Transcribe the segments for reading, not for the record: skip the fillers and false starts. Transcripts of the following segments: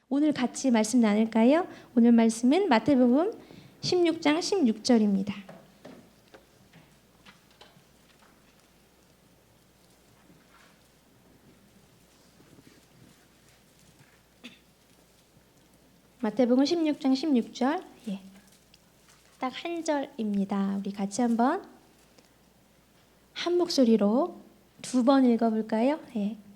오늘 같이 말씀 나눌까요? 오늘 말씀은 마태복음 16장 16절입니다. 마태복음 16장 16절. 딱 한 절입니다. 우리 같이 한번 한 목소리로 두 번 읽어볼까요?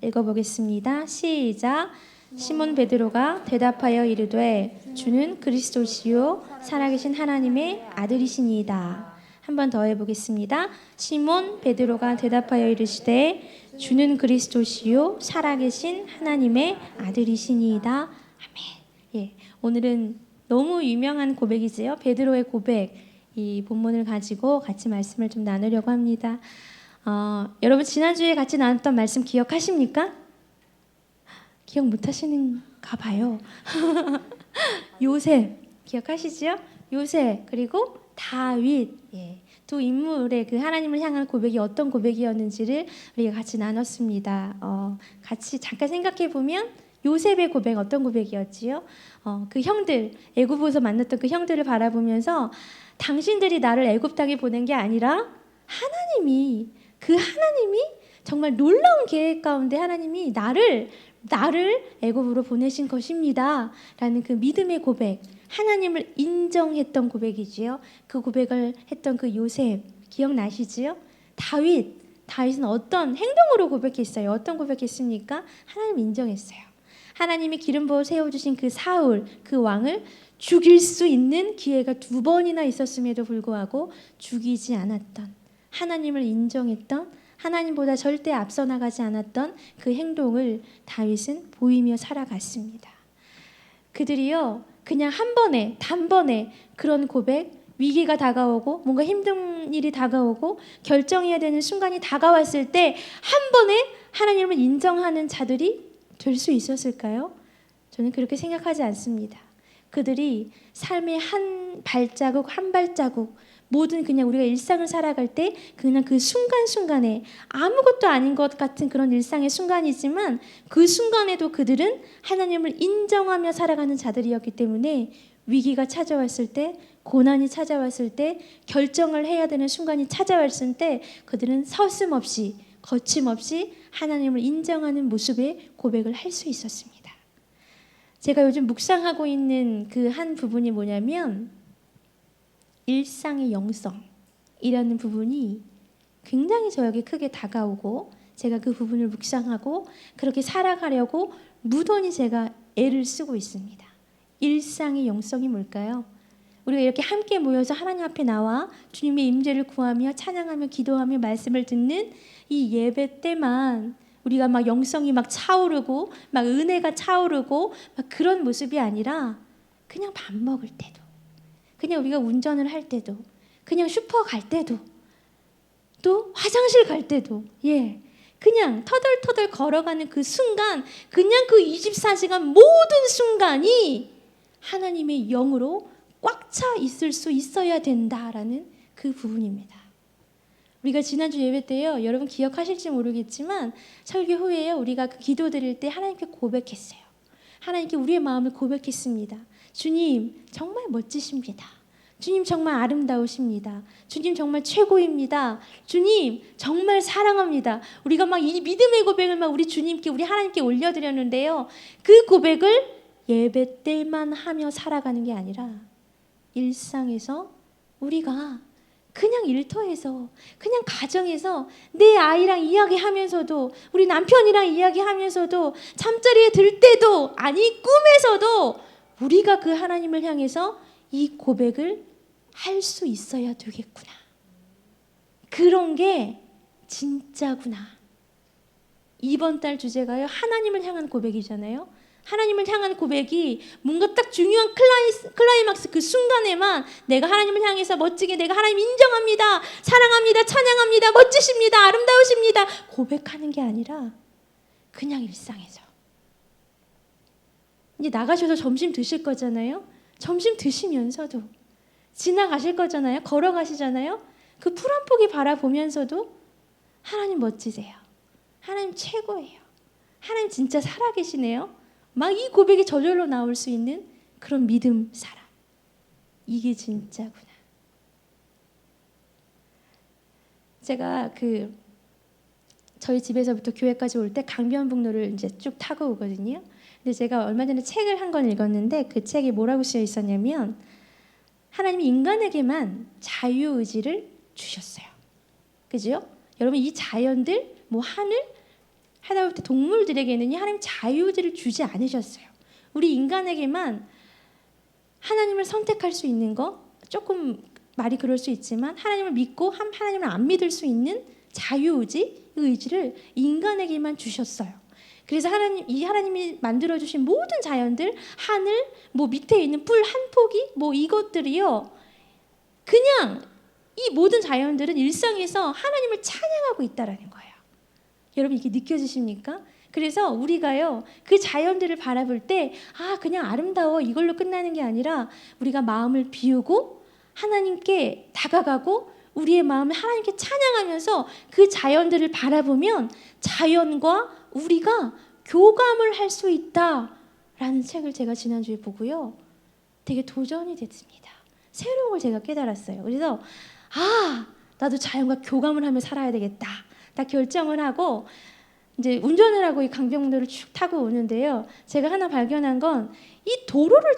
읽어보겠습니다. 시작. 시몬 베드로가 대답하여 이르되 주는 그리스도시요 살아계신 하나님의 아들이시니이다. 한 번 더 해보겠습니다. 시몬 베드로가 대답하여 이르시되 주는 그리스도시요 살아계신 하나님의 아들이시니이다. 아멘. 오늘은 너무 유명한 고백이지요. 베드로의 고백. 이 본문을 가지고 같이 말씀을 좀 나누려고 합니다. 여러분 지난주에 같이 나눴던 말씀 기억하십니까? 기억 못하시는가 봐요. 요셉 기억하시죠? 요셉 그리고 다윗. 두 인물의 그 하나님을 향한 고백이 어떤 고백이었는지를 우리가 같이 나눴습니다. 같이 잠깐 생각해 보면 요셉의 고백 어떤 고백이었지요? 그 형들, 애굽에서 만났던 그 형들을 바라보면서 당신들이 나를 애굽 땅에 보낸 게 아니라 하나님이 정말 놀라운 계획 가운데 하나님이 나를 애굽으로 보내신 것입니다. 라는 그 믿음의 고백, 하나님을 인정했던 고백이지요. 그 고백을 했던 그 요셉 기억나시지요? 다윗은 어떤 행동으로 고백했어요? 어떤 고백했습니까? 하나님 인정했어요. 하나님이 기름 부어 세워주신 그 사울, 그 왕을 죽일 수 있는 기회가 2번이나 있었음에도 불구하고 죽이지 않았던, 하나님을 인정했던, 하나님보다 절대 앞서 나가지 않았던 그 행동을 다윗은 보이며 살아갔습니다. 그들이요, 그냥 단번에 그런 고백, 위기가 다가오고 뭔가 힘든 일이 다가오고 결정해야 되는 순간이 다가왔을 때 한 번에 하나님을 인정하는 자들이 될 수 있었을까요? 저는 그렇게 생각하지 않습니다. 그들이 삶의 한 발자국 모든 그냥 우리가 일상을 살아갈 때 그냥 그 순간순간에 아무것도 아닌 것 같은 그런 일상의 순간이지만 그 순간에도 그들은 하나님을 인정하며 살아가는 자들이었기 때문에 위기가 찾아왔을 때, 고난이 찾아왔을 때, 결정을 해야 되는 순간이 찾아왔을 때 그들은 서슴없이 거침없이 하나님을 인정하는 모습의 고백을 할 수 있었습니다. 제가 요즘 묵상하고 있는 그 한 부분이 뭐냐면 일상의 영성이라는 부분이 굉장히 저에게 크게 다가오고 제가 그 부분을 묵상하고 그렇게 살아가려고 무던히 제가 애를 쓰고 있습니다. 일상의 영성이 뭘까요? 우리가 이렇게 함께 모여서 하나님 앞에 나와 주님의 임재를 구하며 찬양하며 기도하며 말씀을 듣는 이 예배 때만 우리가 막 영성이 막 차오르고 막 은혜가 차오르고 막 그런 모습이 아니라 그냥 밥 먹을 때도, 그냥 우리가 운전을 할 때도, 그냥 슈퍼 갈 때도, 또 화장실 갈 때도, 그냥 터덜터덜 걸어가는 그 순간, 그냥 그 24시간 모든 순간이 하나님의 영으로 꽉 차 있을 수 있어야 된다라는 그 부분입니다. 우리가 지난주 예배 때요, 여러분 기억하실지 모르겠지만 설교 후에요, 우리가 그 기도 드릴 때 하나님께 고백했어요. 하나님께 우리의 마음을 고백했습니다. 주님 정말 멋지십니다. 주님 정말 아름다우십니다. 주님 정말 최고입니다. 주님 정말 사랑합니다. 우리가 막 이 믿음의 고백을 막 우리 주님께, 우리 하나님께 올려드렸는데요, 그 고백을 예배 때만 하며 살아가는 게 아니라 일상에서 우리가 그냥 일터에서, 그냥 가정에서 내 아이랑 이야기하면서도, 우리 남편이랑 이야기하면서도, 잠자리에 들 때도, 아니 꿈에서도 우리가 그 하나님을 향해서 이 고백을 할 수 있어야 되겠구나. 그런 게 진짜구나. 이번 달 주제가요, 하나님을 향한 고백이잖아요. 하나님을 향한 고백이 뭔가 딱 중요한 클라이막스 그 순간에만 내가 하나님을 향해서 멋지게 내가 하나님 인정합니다, 사랑합니다, 찬양합니다, 멋지십니다, 아름다우십니다 고백하는 게 아니라 그냥 일상에서. 이제 나가셔서 점심 드실 거잖아요. 점심 드시면서도 지나가실 거잖아요. 걸어가시잖아요. 그 풀 한 포기 바라보면서도 하나님 멋지세요. 하나님 최고예요. 하나님 진짜 살아계시네요. 막 이 고백이 저절로 나올 수 있는 그런 믿음 사람. 이게 진짜구나. 제가 저희 집에서부터 교회까지 올 때 강변북로를 이제 쭉 타고 오거든요. 근데 제가 얼마 전에 책을 한 권 읽었는데 그 책에 뭐라고 쓰여 있었냐면 하나님이 인간에게만 자유의지를 주셨어요. 그죠? 여러분 이 자연들, 뭐 하늘, 하다못해 동물들에게는 하나님 자유의지를 주지 않으셨어요. 우리 인간에게만 하나님을 선택할 수 있는 거, 조금 말이 그럴 수 있지만 하나님을 믿고 하나님을 안 믿을 수 있는 자유의지, 의지를 인간에게만 주셨어요. 그래서 하나님이 만들어주신 모든 자연들, 하늘, 뭐 밑에 있는 풀 한 포기, 뭐 이것들이요, 그냥 이 모든 자연들은 일상에서 하나님을 찬양하고 있다라는 거예요. 여러분 이게 느껴지십니까? 그래서 우리가요 그 자연들을 바라볼 때 그냥 아름다워 이걸로 끝나는 게 아니라 우리가 마음을 비우고 하나님께 다가가고 우리의 마음을 하나님께 찬양하면서 그 자연들을 바라보면 자연과 우리가 교감을 할 수 있다라는 책을 제가 지난주에 보고요 되게 도전이 됐습니다. 새로운 걸 제가 깨달았어요. 그래서 나도 자연과 교감을 하며 살아야 되겠다 딱 결정을 하고 이제 운전을 하고 이 강변북로를 쭉 타고 오는데요. 제가 하나 발견한 건 이 도로를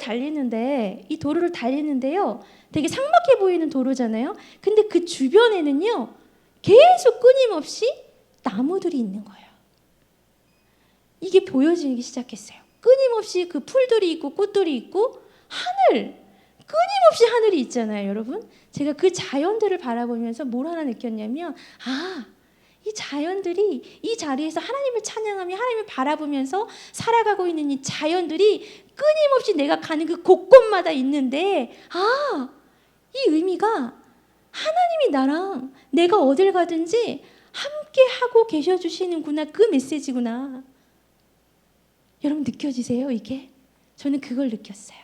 달리는데요. 되게 삭막해 보이는 도로잖아요. 근데 그 주변에는요. 계속 끊임없이 나무들이 있는 거예요. 이게 보여지기 시작했어요. 끊임없이 그 풀들이 있고 꽃들이 있고 끊임없이 하늘이 있잖아요, 여러분. 제가 그 자연들을 바라보면서 뭘 하나 느꼈냐면 이 자연들이 이 자리에서 하나님을 찬양하며 하나님을 바라보면서 살아가고 있는 이 자연들이 끊임없이 내가 가는 그 곳곳마다 있는데 이 의미가 하나님이 나랑 내가 어딜 가든지 함께 하고 계셔 주시는구나, 그 메시지구나. 여러분 느껴지세요 이게? 저는 그걸 느꼈어요.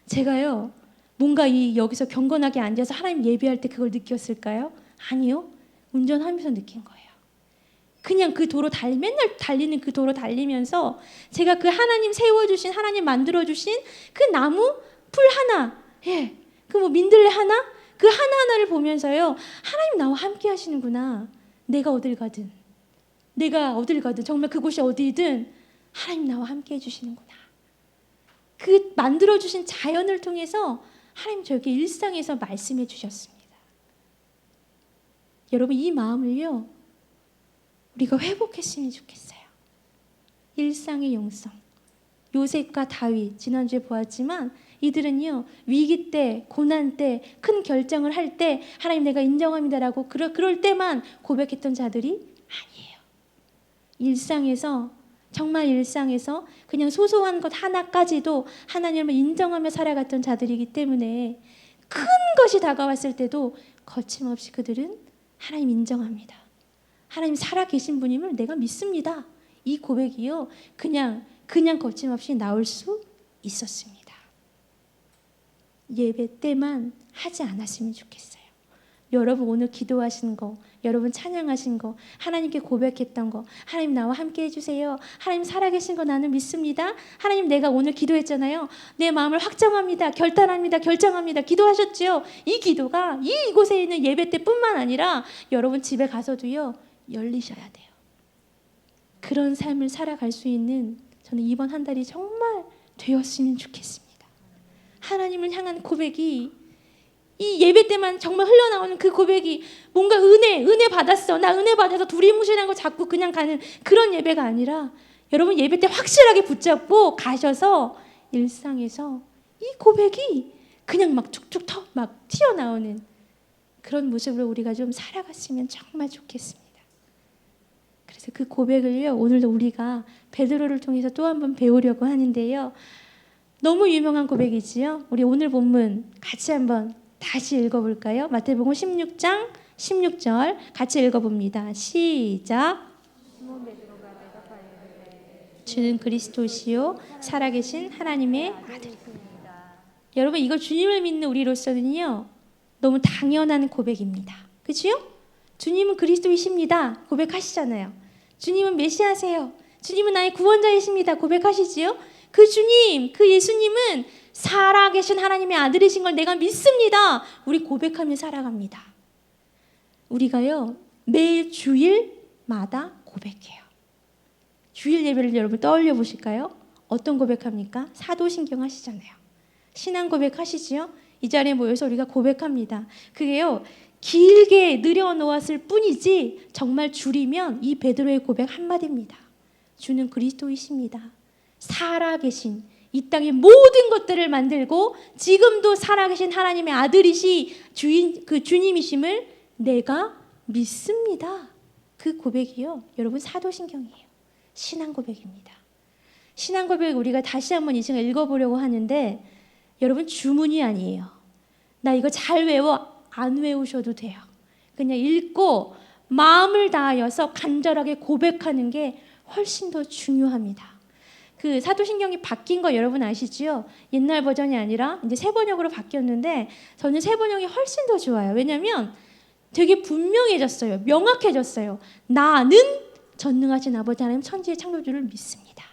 제가요 뭔가 여기서 경건하게 앉아서 하나님 예배할 때 그걸 느꼈을까요? 아니요. 운전하면서 느낀 거예요. 그냥 그 도로 맨날 달리는 그 도로 달리면서 제가 그 하나님 세워주신, 하나님 만들어주신 그 나무, 풀 하나, 그 뭐 민들레 하나, 그 하나하나를 보면서요 하나님 나와 함께 하시는구나. 내가 어딜 가든 정말 그곳이 어디든 하나님 나와 함께 해주시는구나. 그 만들어주신 자연을 통해서 하나님 저에게 일상에서 말씀해 주셨습니다. 여러분 이 마음을요 우리가 회복했으면 좋겠어요. 일상의 영성. 요셉과 다윗 지난주에 보았지만 이들은요 위기 때, 고난 때, 큰 결정을 할 때 하나님 내가 인정합니다라고 그럴 때만 고백했던 자들이 아니에요. 일상에서, 정말 일상에서 그냥 소소한 것 하나까지도 하나님을 인정하며 살아갔던 자들이기 때문에 큰 것이 다가왔을 때도 거침없이 그들은 하나님 인정합니다. 하나님 살아계신 분임을 내가 믿습니다. 이 고백이요 그냥 거침없이 나올 수 있었습니다. 예배 때만 하지 않았으면 좋겠어요. 여러분 오늘 기도하신 거, 여러분 찬양하신 거, 하나님께 고백했던 거, 하나님 나와 함께 해주세요. 하나님 살아계신 거 나는 믿습니다. 하나님 내가 오늘 기도했잖아요. 내 마음을 확정합니다. 결단합니다. 결정합니다. 기도하셨죠? 이 기도가 이곳에 있는 예배 때뿐만 아니라 여러분 집에 가서도요 열리셔야 돼요. 그런 삶을 살아갈 수 있는 저는 이번 한 달이 정말 되었으면 좋겠습니다. 하나님을 향한 고백이 이 예배 때만 정말 흘러나오는 그 고백이 뭔가 은혜 받았어. 나 은혜 받아서 두리뭉실한 거 잡고 그냥 가는 그런 예배가 아니라 여러분 예배 때 확실하게 붙잡고 가셔서 일상에서 이 고백이 그냥 막 툭툭 막 튀어나오는 그런 모습으로 우리가 좀 살아갔으면 정말 좋겠습니다. 그래서 그 고백을요 오늘도 우리가 베드로를 통해서 또 한 번 배우려고 하는데요. 너무 유명한 고백이지요. 우리 오늘 본문 같이 한번 다시 읽어볼까요? 마태복음 16장 16절 같이 읽어봅니다. 시작. 주는 그리스도시요 살아계신 하나님의 아들. 여러분 이거 주님을 믿는 우리로서는요 너무 당연한 고백입니다. 그렇죠? 주님은 그리스도이십니다. 고백하시잖아요. 주님은 메시아세요. 주님은 나의 구원자이십니다. 고백하시지요. 그 주님, 그 예수님은 살아계신 하나님의 아들이신 걸 내가 믿습니다. 우리 고백하며 살아갑니다. 우리가요, 매일 주일마다 고백해요. 주일 예배를 여러분 떠올려 보실까요? 어떤 고백합니까? 사도신경 하시잖아요. 신앙 고백하시지요? 이 자리에 모여서 우리가 고백합니다. 그게요, 길게 늘여놓았을 뿐이지 정말 줄이면 이 베드로의 고백 한마디입니다. 주는 그리스도이십니다. 살아계신 이 땅의 모든 것들을 만들고 지금도 살아계신 하나님의 아들이시 그 주님이심을 내가 믿습니다. 그 고백이요, 여러분 사도신경이에요. 신앙 고백입니다. 신앙 고백 우리가 다시 한번 이 시간 읽어보려고 하는데 여러분 주문이 아니에요. 나 이거 잘 외워, 안 외우셔도 돼요. 그냥 읽고 마음을 다하여서 간절하게 고백하는 게 훨씬 더 중요합니다. 그 사도신경이 바뀐 거 여러분 아시지요? 옛날 버전이 아니라 이제 새 번역으로 바뀌었는데 저는 새 번역이 훨씬 더 좋아요. 왜냐하면 되게 분명해졌어요. 명확해졌어요. 나는 전능하신 아버지 하나님 천지의 창조주를 믿습니다.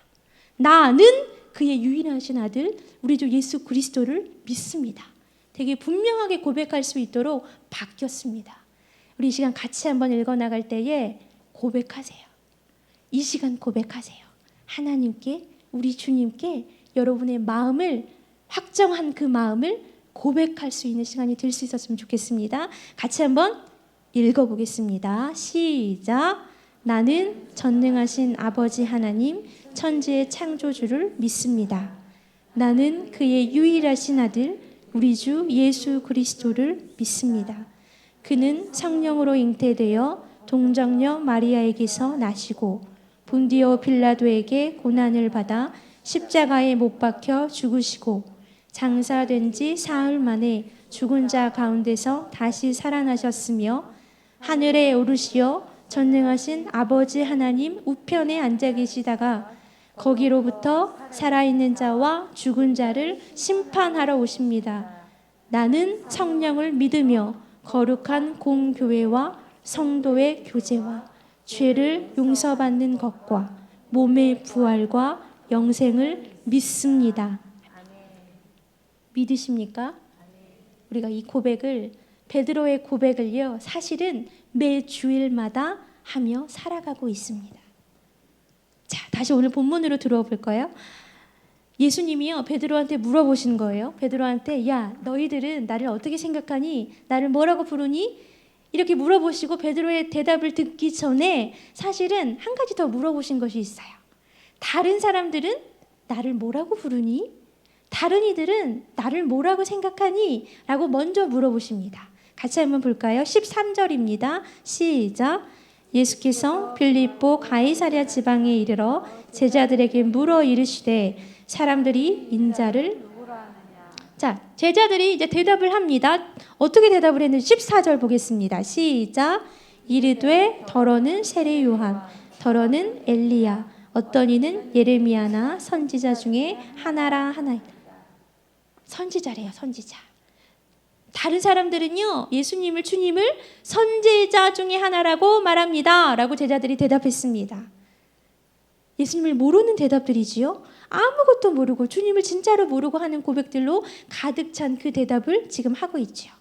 나는 그의 유일하신 아들 우리 주 예수 그리스도를 믿습니다. 되게 분명하게 고백할 수 있도록 바뀌었습니다. 우리 이 시간 같이 한번 읽어나갈 때에 고백하세요. 이 시간 고백하세요. 하나님께, 우리 주님께 여러분의 마음을, 확정한 그 마음을 고백할 수 있는 시간이 될 수 있었으면 좋겠습니다. 같이 한번 읽어보겠습니다. 시작. 나는 전능하신 아버지 하나님 천지의 창조주를 믿습니다. 나는 그의 유일하신 아들 우리 주 예수 그리스도를 믿습니다. 그는 성령으로 잉태되어 동정녀 마리아에게서 나시고 본디오 빌라도에게 고난을 받아 십자가에 못 박혀 죽으시고 장사된 지 사흘 만에 죽은 자 가운데서 다시 살아나셨으며 하늘에 오르시어 전능하신 아버지 하나님 우편에 앉아 계시다가 거기로부터 살아있는 자와 죽은 자를 심판하러 오십니다. 나는 성령을 믿으며 거룩한 공교회와 성도의 교제와 죄를 용서받는 것과 몸의 부활과 영생을 믿습니다. 믿으십니까? 우리가 이 고백을, 베드로의 고백을요, 사실은 매 주일마다 하며 살아가고 있습니다. 자, 다시 오늘 본문으로 들어와 볼까요? 예수님이요, 베드로한테 물어보신 거예요. 베드로한테, 야, 너희들은 나를 어떻게 생각하니? 나를 뭐라고 부르니? 이렇게 물어보시고 베드로의 대답을 듣기 전에 사실은 한 가지 더 물어보신 것이 있어요. 다른 사람들은 나를 뭐라고 부르니? 다른 이들은 나를 뭐라고 생각하니? 라고 먼저 물어보십니다. 같이 한번 볼까요? 13절입니다. 시작. 예수께서 빌립보 가이사랴 지방에 이르러 제자들에게 물어 이르시되 사람들이 인자를 자, 제자들이 이제 대답을 합니다. 어떻게 대답을 했는지 14절 보겠습니다. 시작. 이르되 더러는 세례 요한, 더러는 엘리야, 어떤 이는 예레미야나 선지자 중에 하나라 하나이다. 선지자래요, 선지자. 다른 사람들은요, 예수님을, 주님을 선지자 중에 하나라고 말합니다. 라고 제자들이 대답했습니다. 예수님을 모르는 대답들이지요. 아무것도 모르고 주님을 진짜로 모르고 하는 고백들로 가득 찬 그 대답을 지금 하고 있죠.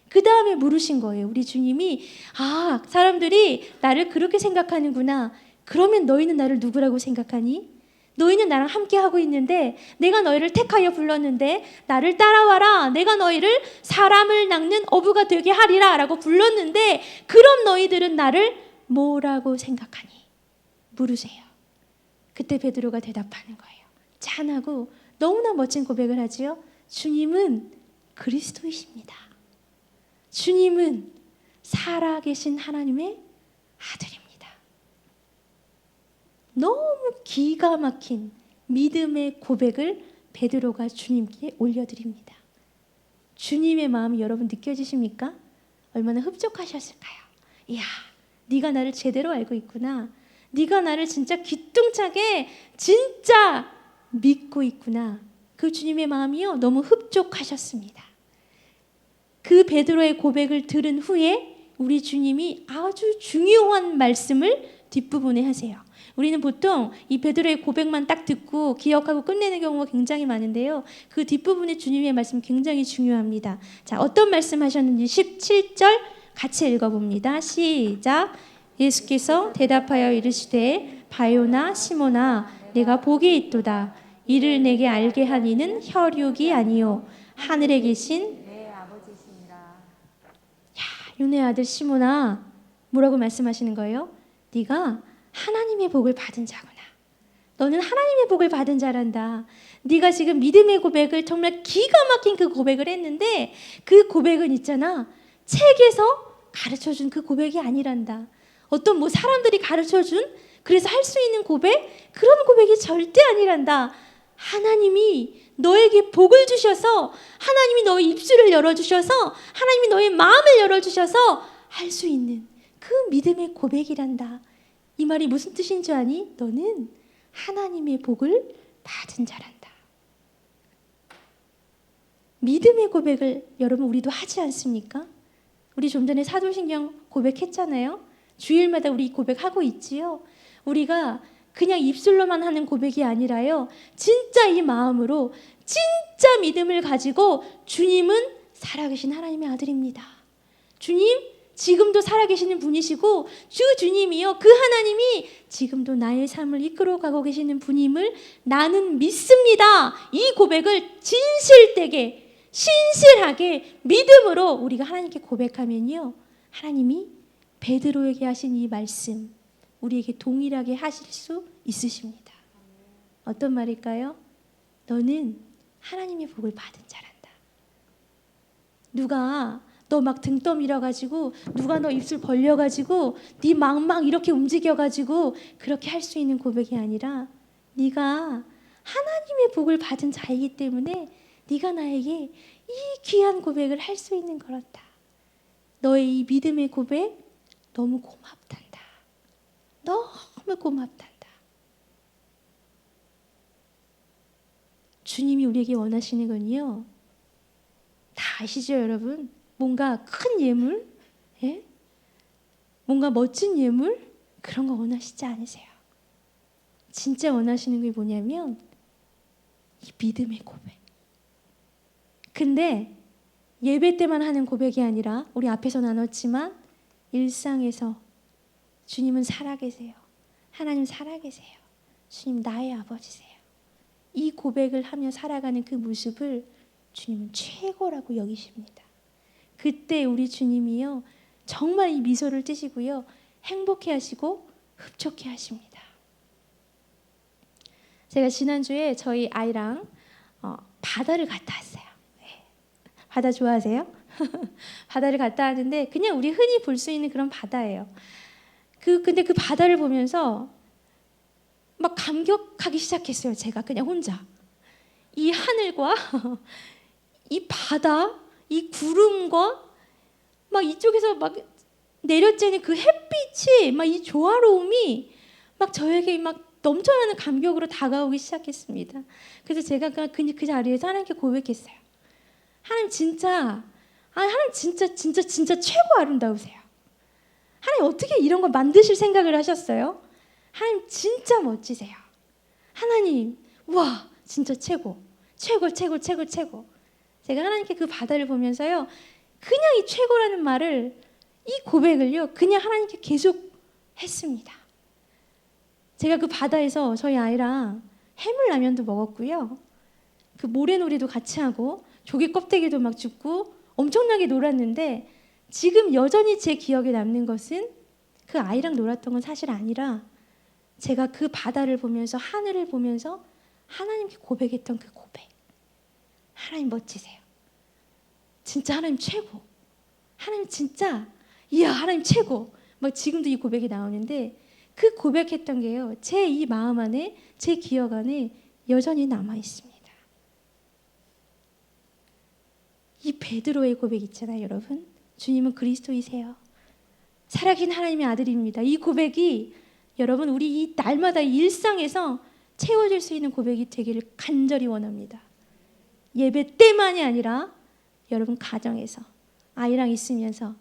그 다음에 물으신 거예요. 우리 주님이, 아, 사람들이 나를 그렇게 생각하는구나. 그러면 너희는 나를 누구라고 생각하니? 너희는 나랑 함께 하고 있는데 내가 너희를 택하여 불렀는데 나를 따라와라. 내가 너희를 사람을 낚는 어부가 되게 하리라 라고 불렀는데 그럼 너희들은 나를 뭐라고 생각하니? 물으세요. 그때 베드로가 대답하는 거예요. 찬하고 너무나 멋진 고백을 하지요. 주님은 그리스도이십니다. 주님은 살아계신 하나님의 아들입니다. 너무 기가 막힌 믿음의 고백을 베드로가 주님께 올려드립니다. 주님의 마음이 여러분 느껴지십니까? 얼마나 흡족하셨을까요? 이야, 네가 나를 제대로 알고 있구나. 네가 나를 진짜 기똥차게 진짜 믿고 있구나. 그 주님의 마음이요, 너무 흡족하셨습니다. 그 베드로의 고백을 들은 후에 우리 주님이 아주 중요한 말씀을 뒷부분에 하세요. 우리는 보통 이 베드로의 고백만 딱 듣고 기억하고 끝내는 경우가 굉장히 많은데요. 그 뒷부분에 주님의 말씀 굉장히 중요합니다. 자, 어떤 말씀 하셨는지 17절 같이 읽어봅니다. 시작. 예수께서 대답하여 이르시되 바요나 시모나 내가 복이 있도다. 이를 내게 알게 한 이는 혈육이 아니요 하늘에 계신 내 아버지시니라. 요네 아들 시모나 뭐라고 말씀하시는 거예요? 네가 하나님의 복을 받은 자구나. 너는 하나님의 복을 받은 자란다. 네가 지금 믿음의 고백을 정말 기가 막힌 그 고백을 했는데 그 고백은 있잖아. 책에서 가르쳐준 그 고백이 아니란다. 어떤 뭐 사람들이 가르쳐준 그래서 할 수 있는 고백? 그런 고백이 절대 아니란다. 하나님이 너에게 복을 주셔서 하나님이 너의 입술을 열어주셔서 하나님이 너의 마음을 열어주셔서 할 수 있는 그 믿음의 고백이란다. 이 말이 무슨 뜻인 줄 아니? 너는 하나님의 복을 받은 자란다. 믿음의 고백을 여러분 우리도 하지 않습니까? 우리 좀 전에 사도신경 고백했잖아요. 주일마다 우리 고백하고 있지요. 우리가 그냥 입술로만 하는 고백이 아니라요. 진짜 이 마음으로 진짜 믿음을 가지고 주님은 살아계신 하나님의 아들입니다. 주님 지금도 살아계시는 분이시고 주님이요. 그 하나님이 지금도 나의 삶을 이끌어가고 계시는 분임을 나는 믿습니다. 이 고백을 진실되게 신실하게 믿음으로 우리가 하나님께 고백하면요. 하나님이 베드로에게 하신 이 말씀 우리에게 동일하게 하실 수 있으십니다. 어떤 말일까요? 너는 하나님의 복을 받은 자란다. 누가 너 막 등 떠밀어가지고 누가 너 입술 벌려가지고 네 막 이렇게 움직여가지고 그렇게 할 수 있는 고백이 아니라 네가 하나님의 복을 받은 자이기 때문에 네가 나에게 이 귀한 고백을 할 수 있는 거란다. 너의 이 믿음의 고백 너무 고맙단다. 너무 고맙단다. 주님이 우리에게 원하시는 건요. 다 아시죠 여러분? 뭔가 큰 예물? 예? 뭔가 멋진 예물? 그런 거 원하시지 않으세요. 진짜 원하시는 게 뭐냐면 이 믿음의 고백. 근데 예배 때만 하는 고백이 아니라 우리 앞에서 나눴지만 일상에서 주님은 살아계세요. 하나님 살아계세요. 주님 나의 아버지세요. 이 고백을 하며 살아가는 그 모습을 주님은 최고라고 여기십니다. 그때 우리 주님이요 정말 이 미소를 띠시고요 행복해 하시고 흡족해 하십니다. 제가 지난주에 저희 아이랑 바다를 갔다 왔어요. 네. 바다 좋아하세요? 바다를 갔다 왔는데 그냥 우리 흔히 볼 수 있는 그런 바다예요. 근데 그 바다를 보면서 막 감격하기 시작했어요. 제가 그냥 혼자. 이 하늘과 이 바다, 이 구름과 막 이쪽에서 막 내려쬐는 그 햇빛이 막 이 조화로움이 막 저에게 막 넘쳐나는 감격으로 다가오기 시작했습니다. 그래서 제가 그 자리에서 하나님께 고백했어요. 하나님 진짜 최고 아름다우세요. 하나님 어떻게 이런 걸 만드실 생각을 하셨어요? 하나님 진짜 멋지세요. 하나님 와 진짜 최고. 제가 하나님께 그 바다를 보면서요 그냥 이 최고라는 말을 이 고백을요 그냥 하나님께 계속 했습니다. 제가 그 바다에서 저희 아이랑 해물라면도 먹었고요. 그 모래놀이도 같이 하고 조개 껍데기도 막 줍고 엄청나게 놀았는데 지금 여전히 제 기억에 남는 것은 그 아이랑 놀았던 건 사실 아니라 제가 그 바다를 보면서 하늘을 보면서 하나님께 고백했던 그 고백. 하나님 멋지세요. 진짜 하나님 최고. 하나님 진짜 이야 하나님 최고. 막 지금도 이 고백이 나오는데 그 고백했던 게요. 제 이 마음 안에 제 기억 안에 여전히 남아 있습니다. 이 베드로의 고백 있잖아요, 여러분. 주님은 그리스도이세요. 살아계신 하나님의 아들입니다. 이 고백이 여러분 우리 이 날마다 일상에서 채워질 수 있는 고백이 되기를 간절히 원합니다. 예배 때만이 아니라 여러분 가정에서 아이랑 있으면서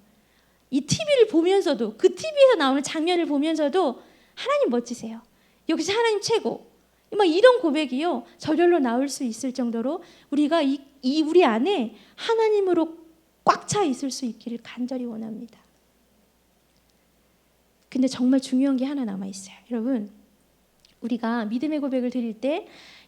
이 TV를 보면서도 그 TV에서 나오는 장면을 보면서도 하나님 멋지세요. 역시 하나님 최고. 막 이런 고백이요 저절로 나올 수 있을 정도로 우리가 우리 안에 하나님으로 꽉 차 있을 수 있기를 간절히 원합니다. 근데 정말 중요한 게 하나 남아 있어요. 여러분, 우리가 믿음의 고백을 드릴 때,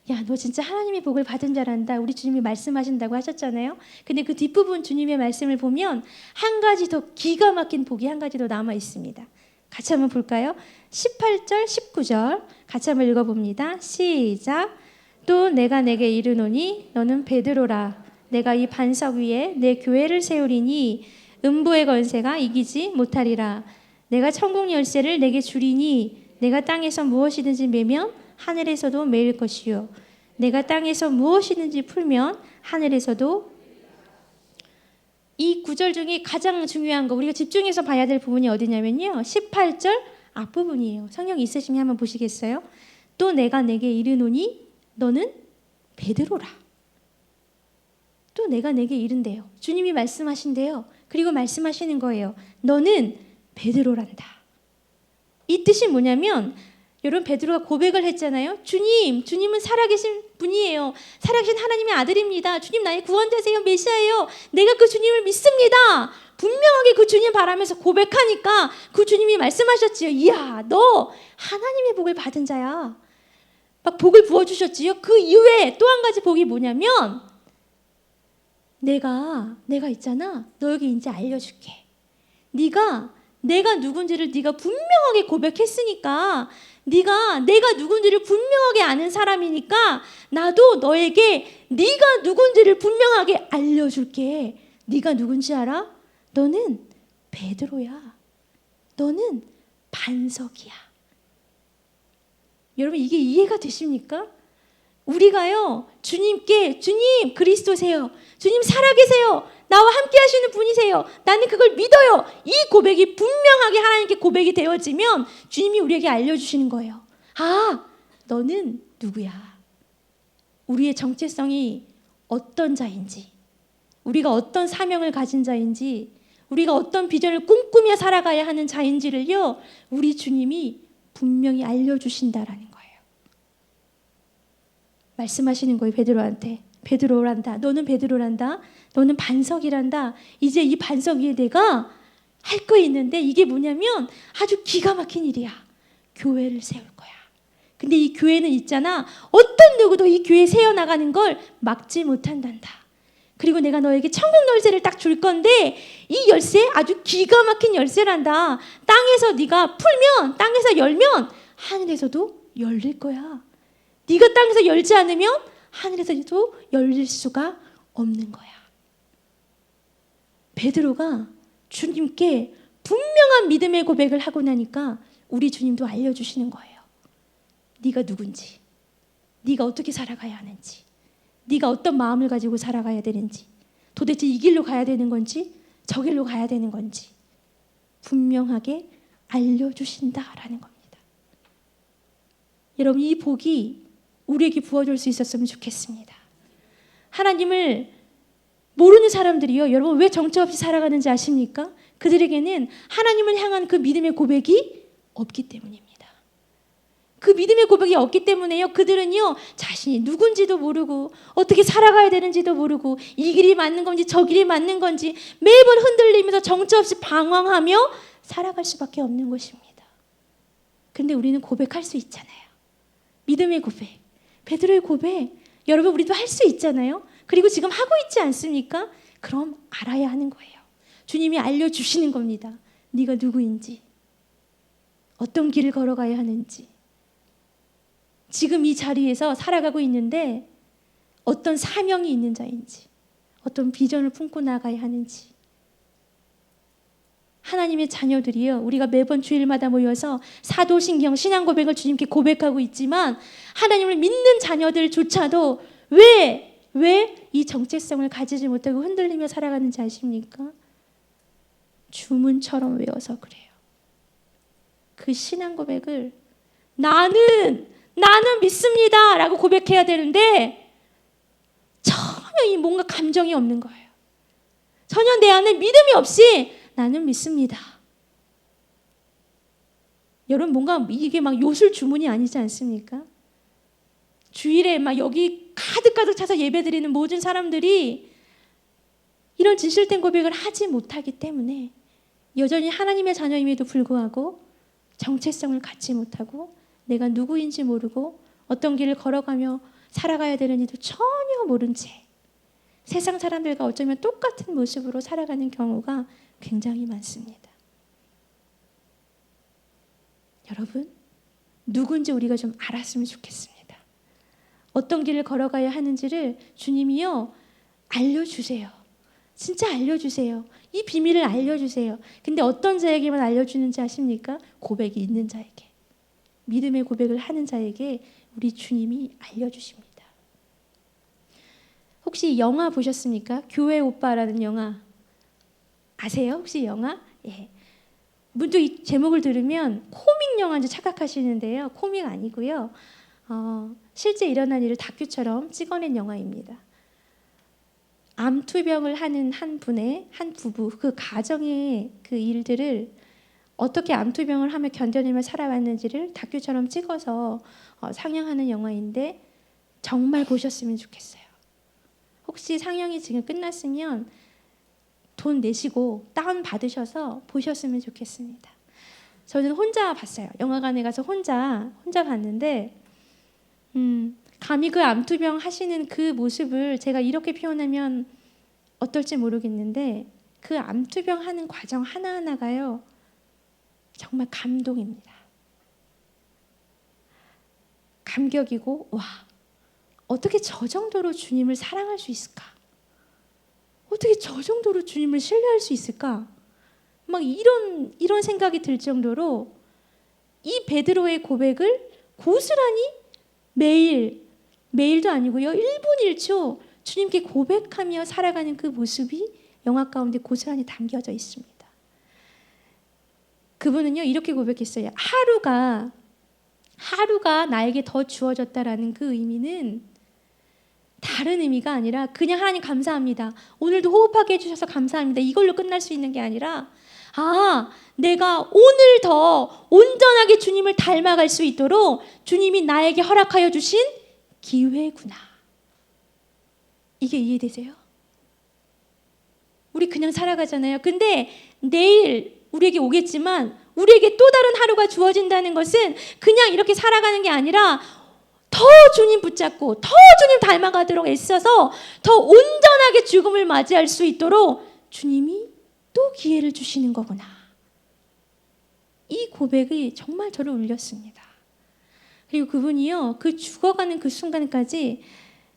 야, 너 진짜 하나님의 복을 받은 자란다. 우리 주님이 말씀하신다고 하셨잖아요. 근데 그 뒷부분 주님의 말씀을 보면 한 가지 더 기가 막힌 복이 한 가지 더 남아 있습니다. 같이 한번 볼까요? 18절, 19절 같이 한번 읽어봅니다. 시작. 또 내가 내게 이르노니 너는 베드로라. 내가 이 반석 위에 내 교회를 세우리니 음부의 권세가 이기지 못하리라. 내가 천국 열쇠를 내게 주리니 내가 땅에서 무엇이든지 매면 하늘에서도 매일 것이요 내가 땅에서 무엇이든지 풀면 하늘에서도. 이 구절 중에 가장 중요한 거 우리가 집중해서 봐야 될 부분이 어디냐면요 18절 앞부분이에요. 성경 있으시면 한번 보시겠어요? 또 내가 내게 이르노니 너는 베드로라. 또 내가 내게 이른대요. 주님이 말씀하신대요. 그리고 말씀하시는 거예요. 너는 베드로란다. 이 뜻이 뭐냐면 여러분 베드로가 고백을 했잖아요. 주님은 살아계신 분이에요. 살아계신 하나님의 아들입니다. 주님 나의 구원자세요. 메시아예요. 내가 그 주님을 믿습니다. 분명하게 그 주님 바라면서 고백하니까 그 주님이 말씀하셨지요. 이야, 너 하나님의 복을 받은 자야. 막 복을 부어주셨지요. 그 이후에 또 한 가지 복이 뭐냐면 내가 있잖아. 너에게 이제 알려줄게. 내가 누군지를 네가 분명하게 고백했으니까 내가 누군지를 분명하게 아는 사람이니까 나도 너에게 네가 누군지를 분명하게 알려줄게. 네가 누군지 알아? 너는 베드로야. 너는 반석이야. 여러분 이게 이해가 되십니까? 우리가요 주님께 주님 그리스도세요. 주님 살아계세요. 나와 함께 하시는 분이세요. 나는 그걸 믿어요. 이 고백이 분명하게 하나님께 고백이 되어지면 주님이 우리에게 알려주시는 거예요. 아, 너는 누구야? 우리의 정체성이 어떤 자인지, 우리가 어떤 사명을 가진 자인지, 우리가 어떤 비전을 꿈꾸며 살아가야 하는 자인지를요 우리 주님이 분명히 알려주신다라는 거예요. 말씀하시는 거예요. 베드로한테. 베드로란다. 너는 베드로란다. 너는 반석이란다. 이제 이 반석 위에 내가 할 거 있는데 이게 뭐냐면 아주 기가 막힌 일이야. 교회를 세울 거야. 근데 이 교회는 있잖아. 어떤 누구도 이 교회 세워나가는 걸 막지 못한단다. 그리고 내가 너에게 천국 열쇠를 딱 줄 건데 이 열쇠 아주 기가 막힌 열쇠란다. 땅에서 네가 풀면, 땅에서 열면 하늘에서도 열릴 거야. 네가 땅에서 열지 않으면 하늘에서도 열릴 수가 없는 거야. 베드로가 주님께 분명한 믿음의 고백을 하고 나니까 우리 주님도 알려주시는 거예요. 네가 누군지, 네가 어떻게 살아가야 하는지, 네가 어떤 마음을 가지고 살아가야 되는지, 도대체 이 길로 가야 되는 건지 저 길로 가야 되는 건지 분명하게 알려주신다라는 겁니다. 여러분 이 복이 우리에게 부어줄 수 있었으면 좋겠습니다. 하나님을 모르는 사람들이요 여러분 왜 정처 없이 살아가는지 아십니까? 그들에게는 하나님을 향한 그 믿음의 고백이 없기 때문입니다. 그 믿음의 고백이 없기 때문에요 그들은요 자신이 누군지도 모르고 어떻게 살아가야 되는지도 모르고 이 길이 맞는 건지 저 길이 맞는 건지 매번 흔들리면서 정처 없이 방황하며 살아갈 수밖에 없는 것입니다. 근데 우리는 고백할 수 있잖아요. 믿음의 고백, 베드로의 고백 여러분 우리도 할 수 있잖아요. 그리고 지금 하고 있지 않습니까? 그럼 알아야 하는 거예요. 주님이 알려주시는 겁니다. 네가 누구인지, 어떤 길을 걸어가야 하는지, 지금 이 자리에서 살아가고 있는데 어떤 사명이 있는 자인지, 어떤 비전을 품고 나가야 하는지. 하나님의 자녀들이요 우리가 매번 주일마다 모여서 사도신경 신앙고백을 주님께 고백하고 있지만 하나님을 믿는 자녀들조차도 왜 이 정체성을 가지지 못하고 흔들리며 살아가는지 아십니까? 주문처럼 외워서 그래요. 그 신앙고백을 나는 믿습니다 라고 고백해야 되는데 전혀 이 뭔가 감정이 없는 거예요. 전혀 내 안에 믿음이 없이 나는 믿습니다. 여러분 뭔가 이게 막 요술 주문이 아니지 않습니까? 주일에 막 여기 가득가득 차서 예배드리는 모든 사람들이 이런 진실된 고백을 하지 못하기 때문에 여전히 하나님의 자녀임에도 불구하고 정체성을 갖지 못하고 내가 누구인지 모르고 어떤 길을 걸어가며 살아가야 되는지도 전혀 모른 채 세상 사람들과 어쩌면 똑같은 모습으로 살아가는 경우가 굉장히 많습니다. 여러분, 누군지 우리가 좀 알았으면 좋겠습니다. 어떤 길을 걸어가야 하는지를 주님이요 알려주세요. 진짜 알려주세요. 이 비밀을 알려주세요. 근데 어떤 자에게만 알려주는지 아십니까? 고백이 있는 자에게, 믿음의 고백을 하는 자에게 우리 주님이 알려주십니다. 혹시 영화 보셨습니까? 교회 오빠라는 영화 아세요? 혹시 영화? 예. 문득 이 제목을 들으면 코믹 영화인 줄 착각하시는데요. 코믹 아니고요. 실제 일어난 일을 다큐처럼 찍어낸 영화입니다. 암투병을 하는 한 부부, 그 가정의 그 일들을 어떻게 암투병을 하며 견뎌내며 살아왔는지를 다큐처럼 찍어서 상영하는 영화인데 정말 보셨으면 좋겠어요. 혹시 상영이 지금 끝났으면 돈 내시고 다운 받으셔서 보셨으면 좋겠습니다. 저는 혼자 봤어요. 영화관에 가서 혼자 봤는데 감히 그 암투병 하시는 그 모습을 제가 이렇게 표현하면 어떨지 모르겠는데 그 암투병 하는 과정 하나하나가요 정말 감동입니다. 감격이고 와 어떻게 저 정도로 주님을 사랑할 수 있을까? 어떻게 저 정도로 주님을 신뢰할 수 있을까? 막 이런 생각이 들 정도로 이 베드로의 고백을 고스란히 매일도 아니고요 1분 1초 주님께 고백하며 살아가는 그 모습이 영화 가운데 고스란히 담겨져 있습니다. 그분은요 이렇게 고백했어요. 하루가 나에게 더 주어졌다라는 그 의미는 다른 의미가 아니라 그냥 하나님 감사합니다. 오늘도 호흡하게 해주셔서 감사합니다. 이걸로 끝날 수 있는 게 아니라 내가 오늘 더 온전하게 주님을 닮아갈 수 있도록 주님이 나에게 허락하여 주신 기회구나. 이게 이해되세요? 우리 그냥 살아가잖아요. 근데 내일 우리에게 오겠지만 우리에게 또 다른 하루가 주어진다는 것은 그냥 이렇게 살아가는 게 아니라 더 주님 붙잡고 더 주님 닮아가도록 애써서 더 온전하게 죽음을 맞이할 수 있도록 주님이 또 기회를 주시는 거구나. 이 고백이 정말 저를 울렸습니다. 그리고 그분이요 그 죽어가는 그 순간까지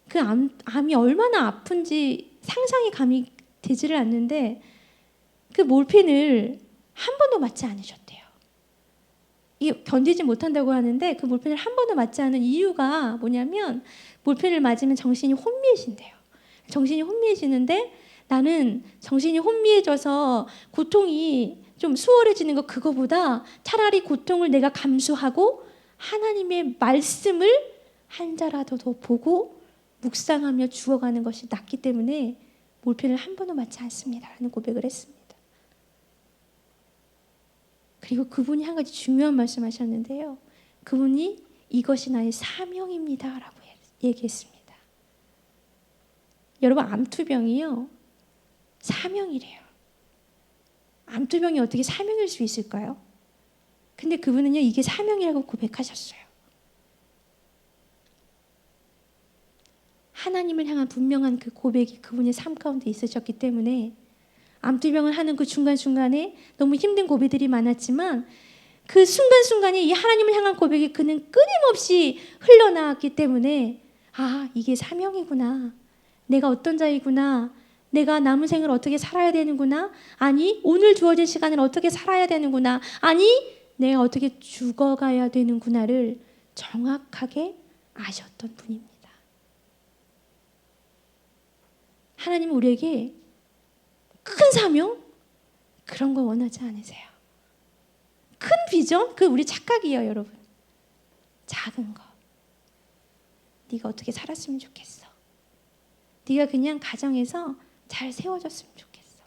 그 암이 얼마나 아픈지 상상이 감이 되지를 않는데 그 몰핀을 한 번도 맞지 않으셨대요. 견디지 못한다고 하는데 그 몰핀을 한 번도 맞지 않은 이유가 뭐냐면 몰핀을 맞으면 정신이 혼미해진대요. 정신이 혼미해지는데 나는 정신이 혼미해져서 고통이 좀 수월해지는 거 그거보다 차라리 고통을 내가 감수하고 하나님의 말씀을 한 자라도 더 보고 묵상하며 죽어가는 것이 낫기 때문에 몰핀을 한 번도 맞지 않습니다 라는 고백을 했습니다. 그리고 그분이 한 가지 중요한 말씀하셨는데요. 그분이 이것이 나의 사명입니다 라고 얘기했습니다. 여러분 암투병이요 사명이래요. 암투병이 어떻게 사명일 수 있을까요? 근데 그분은요 이게 사명이라고 고백하셨어요. 하나님을 향한 분명한 그 고백이 그분의 삶 가운데 있으셨기 때문에 암투병을 하는 그 중간중간에 너무 힘든 고백들이 많았지만 그 순간순간에 이 하나님을 향한 고백이 그는 끊임없이 흘러나왔기 때문에 이게 사명이구나. 내가 어떤 자이구나. 내가 남은 생을 어떻게 살아야 되는구나. 아니 오늘 주어진 시간을 어떻게 살아야 되는구나. 아니 내가 어떻게 죽어가야 되는구나를 정확하게 아셨던 분입니다. 하나님은 우리에게 큰 사명? 그런 거 원하지 않으세요. 큰 비전? 그 우리 착각이에요 여러분. 작은 거. 네가 어떻게 살았으면 좋겠어. 네가 그냥 가정에서 잘 세워졌으면 좋겠어.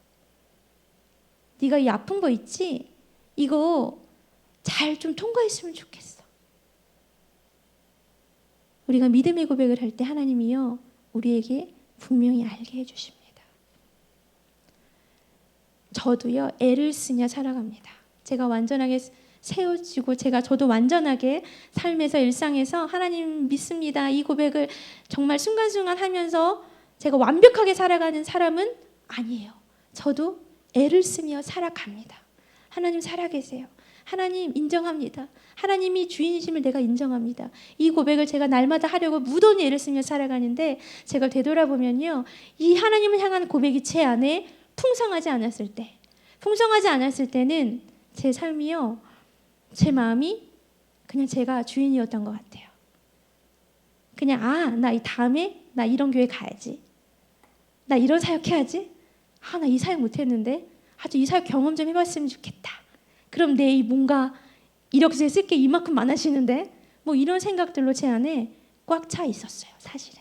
네가 이 아픈 거 있지? 이거 잘 좀 통과했으면 좋겠어. 우리가 믿음의 고백을 할 때 하나님이요 우리에게 분명히 알게 해주십니다. 저도요 애를 쓰며 살아갑니다. 제가 완전하게 세워지고 저도 완전하게 삶에서 일상에서 하나님 믿습니다. 이 고백을 정말 순간순간 하면서 제가 완벽하게 살아가는 사람은 아니에요. 저도 애를 쓰며 살아갑니다. 하나님 살아계세요. 하나님 인정합니다. 하나님이 주인이심을 내가 인정합니다. 이 고백을 제가 날마다 하려고 무던히 애를 쓰며 살아가는데 제가 되돌아보면요 이 하나님을 향한 고백이 제 안에 풍성하지 않았을 때는 제 삶이요 제 마음이 그냥 제가 주인이었던 것 같아요. 그냥 나 이 다음에 나 이런 교회 가야지. 나 이런 사역 해야지. 나 이 사역 못했는데 아주 이 사역 경험 좀 해봤으면 좋겠다. 그럼 내 뭔가 이력서에 쓸 게 이만큼 많아지는데 뭐 이런 생각들로 제 안에 꽉 차 있었어요. 사실은.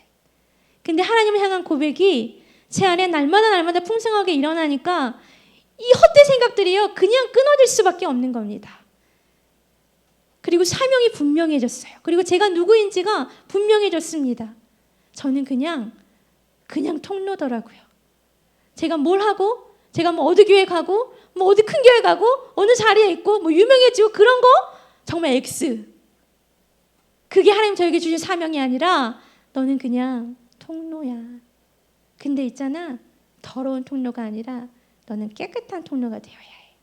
근데 하나님을 향한 고백이 제 안에 날마다 풍성하게 일어나니까 이 헛된 생각들이요 그냥 끊어질 수밖에 없는 겁니다. 그리고 사명이 분명해졌어요. 그리고 제가 누구인지가 분명해졌습니다. 저는 그냥 통로더라고요. 제가 뭘 하고 제가 뭐 어디 교회 가고 뭐 어디 큰 교회 가고 어느 자리에 있고 뭐 유명해지고 그런 거 정말 X. 그게 하나님 저에게 주신 사명이 아니라 너는 그냥 통로야. 근데 있잖아 더러운 통로가 아니라 너는 깨끗한 통로가 되어야 해.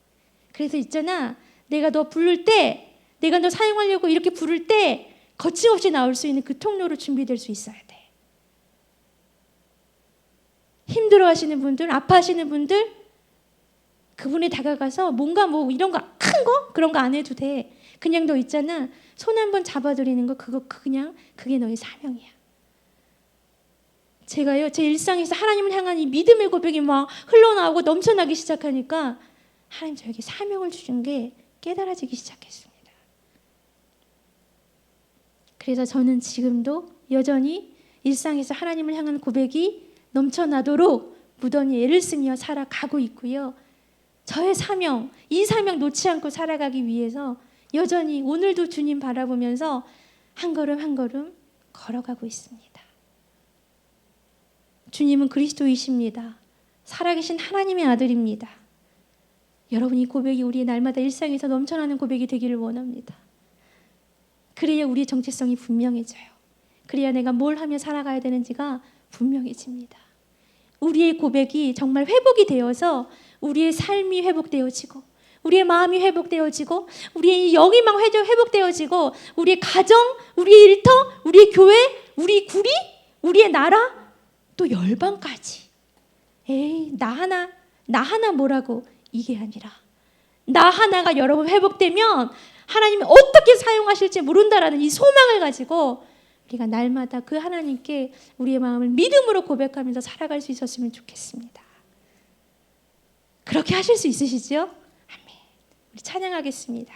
그래서 있잖아 내가 너 부를 때 내가 너 사용하려고 이렇게 부를 때 거침없이 나올 수 있는 그 통로로 준비될 수 있어야 돼. 힘들어하시는 분들, 아파하시는 분들 그분에 다가가서 뭔가 뭐 이런 거 큰 거 그런 거 안 해도 돼. 그냥 너 있잖아 손 한번 잡아드리는 거 그게 너의 사명이야. 제가요 제 일상에서 하나님을 향한 이 믿음의 고백이 막 흘러나오고 넘쳐나기 시작하니까 하나님 저에게 사명을 주신 게 깨달아지기 시작했습니다. 그래서 저는 지금도 여전히 일상에서 하나님을 향한 고백이 넘쳐나도록 무던히 애를 쓰며 살아가고 있고요. 저의 사명, 이 사명 놓지 않고 살아가기 위해서 여전히 오늘도 주님 바라보면서 한 걸음 한 걸음 걸어가고 있습니다. 주님은 그리스도이십니다. 살아계신 하나님의 아들입니다. 여러분 이 고백이 우리의 날마다 일상에서 넘쳐나는 고백이 되기를 원합니다. 그래야 우리의 정체성이 분명해져요. 그래야 내가 뭘 하며 살아가야 되는지가 분명해집니다. 우리의 고백이 정말 회복이 되어서 우리의 삶이 회복되어지고 우리의 마음이 회복되어지고 우리의 영이 막 회복되어지고 우리의 가정, 우리의 일터, 우리의 교회, 우리 구리, 우리의 나라 또 열방까지 에이 나 하나 뭐라고 이게 아니라 나 하나가 여러분 회복되면 하나님이 어떻게 사용하실지 모른다라는 이 소망을 가지고 우리가 날마다 그 하나님께 우리의 마음을 믿음으로 고백하면서 살아갈 수 있었으면 좋겠습니다. 그렇게 하실 수 있으시죠? 아멘. 우리 찬양하겠습니다.